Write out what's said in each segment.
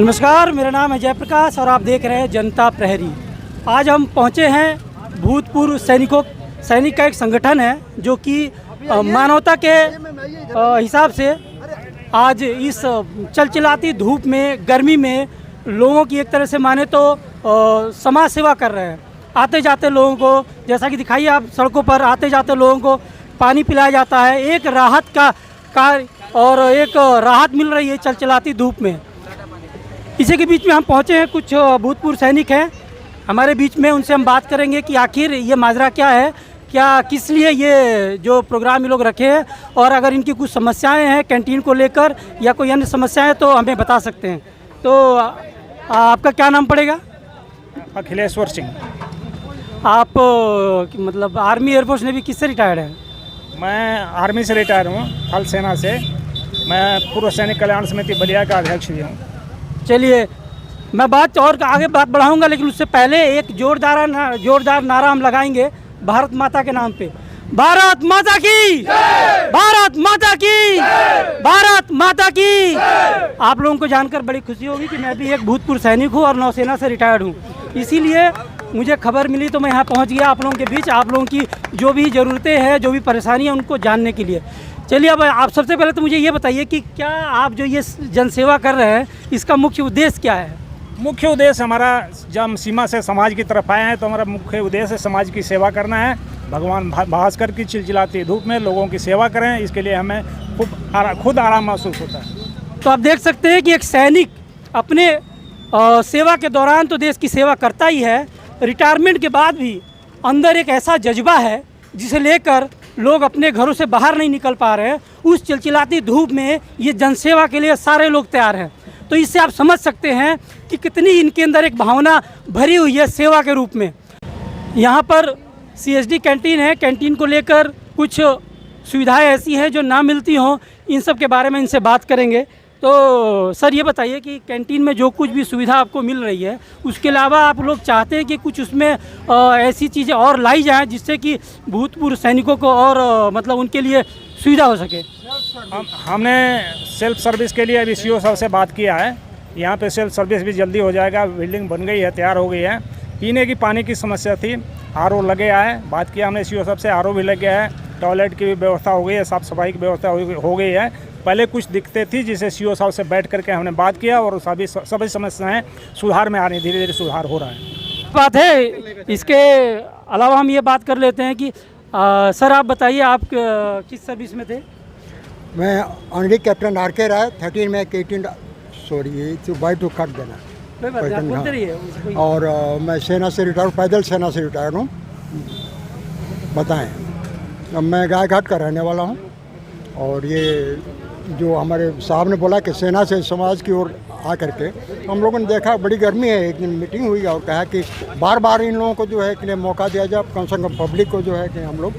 नमस्कार, मेरा नाम है जयप्रकाश और आप देख रहे हैं जनता प्रहरी। आज हम पहुंचे हैं भूतपूर्व सैनिक का एक संगठन है जो कि मानवता के हिसाब से आज इस चलचिलाती धूप में, गर्मी में लोगों की एक तरह से माने तो समाज सेवा कर रहे हैं। आते जाते लोगों को, जैसा कि दिखाइए आप, सड़कों पर आते जाते लोगों को पानी पिलाया जाता है। एक राहत का कार्य और एक राहत मिल रही है चलचिलाती धूप में। इसी के बीच में हम पहुंचे हैं, कुछ भूतपूर्व सैनिक हैं हमारे बीच में, उनसे हम बात करेंगे कि आखिर ये माजरा क्या है, क्या किस लिए ये जो प्रोग्राम ये लोग रखे हैं, और अगर इनकी कुछ समस्याएं हैं कैंटीन को लेकर या कोई अन्य समस्याएं तो हमें बता सकते हैं। तो आपका क्या नाम पड़ेगा? अखिलेश्वर सिंह। आप मतलब आर्मी, एयरफोर्स, नेवी किससे रिटायर्ड है? मैं आर्मी से रिटायर हूँ, थल सेना से। मैं पूर्व सैनिक कल्याण समिति बलिया का अध्यक्ष भी हूँ। चलिए, मैं बात और आगे बात बढ़ाऊंगा, लेकिन उससे पहले एक जोरदार नारा हम लगाएंगे भारत माता के नाम पे। भारत माता की, भारत माता की, भारत माता की। आप लोगों को जानकर बड़ी खुशी होगी कि मैं भी एक भूतपूर्व सैनिक हूँ और नौसेना से रिटायर्ड हूँ। इसीलिए मुझे खबर मिली तो मैं यहाँ पहुँच गया आप लोगों के बीच, आप लोगों की जो भी ज़रूरतें हैं, जो भी परेशानी है, उनको जानने के लिए। चलिए, अब आप सबसे पहले तो मुझे ये बताइए कि क्या आप जो ये जनसेवा कर रहे हैं, इसका मुख्य उद्देश्य क्या है? मुख्य उद्देश्य हमारा, जब हम सीमा से समाज की तरफ आए हैं तो हमारा मुख्य उद्देश्य समाज की सेवा करना है। भगवान भास्कर की चिलचिलाती धूप में लोगों की सेवा करें, इसके लिए हमें खुद आराम महसूस होता है। तो आप देख सकते हैं कि एक सैनिक अपने सेवा के दौरान तो देश की सेवा करता ही है, रिटायरमेंट के बाद भी अंदर एक ऐसा जज्बा है जिसे लेकर लोग अपने घरों से बाहर नहीं निकल पा रहे हैं। उस चिलचिलाती धूप में ये जनसेवा के लिए सारे लोग तैयार हैं। तो इससे आप समझ सकते हैं कि कितनी इनके अंदर एक भावना भरी हुई है सेवा के रूप में। यहाँ पर CSD कैंटीन है, कैंटीन को लेकर कुछ सुविधाएं ऐसी हैं जो ना मिलती हों, इन सब के बारे में इनसे बात करेंगे। तो सर, ये बताइए कि कैंटीन में जो कुछ भी सुविधा आपको मिल रही है, उसके अलावा आप लोग चाहते हैं कि कुछ उसमें ऐसी चीज़ें और लाई जाएं जिससे कि भूतपूर्व सैनिकों को और मतलब उनके लिए सुविधा हो सके। हमने सेल्फ सर्विस के लिए अभी CO साहब से बात किया है। यहाँ पे सेल्फ सर्विस भी जल्दी हो जाएगा, बिल्डिंग बन गई है, तैयार हो गई है। पीने की पानी की समस्या थी, RO लग गया है। बात किया हमने CO साहब से, RO भी लग गया है। टॉयलेट की भी व्यवस्था हो गई है, साफ़ सफाई की व्यवस्था हो गई है। पहले कुछ दिक्कतें थी जिसे CO साहब से बैठ करके हमने बात किया और सभी समस्याएं सुधार में आ रही, धीरे धीरे सुधार हो रहा है। बात है, इसके अलावा हम ये बात कर लेते हैं कि सर आप बताइए, आप किस सर्विस में थे? मैं ऑनरी कैप्टन RK राय, 13 में 18, sorry two by two cut देना। और मैं सेना से रिटायर, पैदल सेना से रिटायर हूँ। बताएं, अब मैं गाय घाट का रहने वाला हूँ। और ये जो हमारे साहब ने बोला कि सेना से समाज की ओर आ करके, हम लोगों ने देखा बड़ी गर्मी है, एक दिन मीटिंग हुई और कहा कि बार बार इन लोगों को जो है कि मौका दिया जाए, कम से कम पब्लिक को जो है कि हम लोग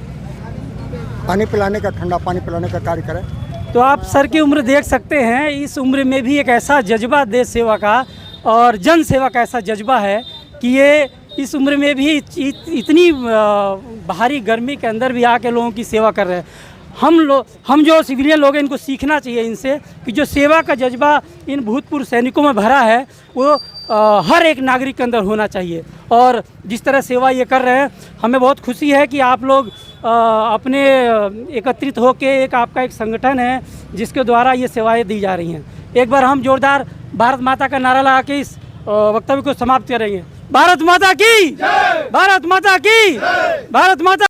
पानी पिलाने का, ठंडा पानी पिलाने का कार्य करें। तो आप सर की उम्र देख सकते हैं, इस उम्र में भी एक ऐसा जज्बा देश सेवा का और जन सेवा का ऐसा जज्बा है कि ये इस उम्र में भी इतनी भारी गर्मी के अंदर भी आके लोगों की सेवा कर रहे हैं। हम जो सिविलियन लोग हैं, इनको सीखना चाहिए इनसे कि जो सेवा का जज्बा इन भूतपूर्व सैनिकों में भरा है वो हर एक नागरिक के अंदर होना चाहिए। और जिस तरह सेवा ये कर रहे हैं, हमें बहुत खुशी है कि आप लोग अपने एकत्रित होके, एक आपका एक संगठन है जिसके द्वारा ये सेवाएं दी जा रही हैं। एक बार हम जोरदार भारत माता का नारा लगा के इस वक्तव्य को समाप्त करेंगे। भारत माता की, भारत माता की, भारत माता।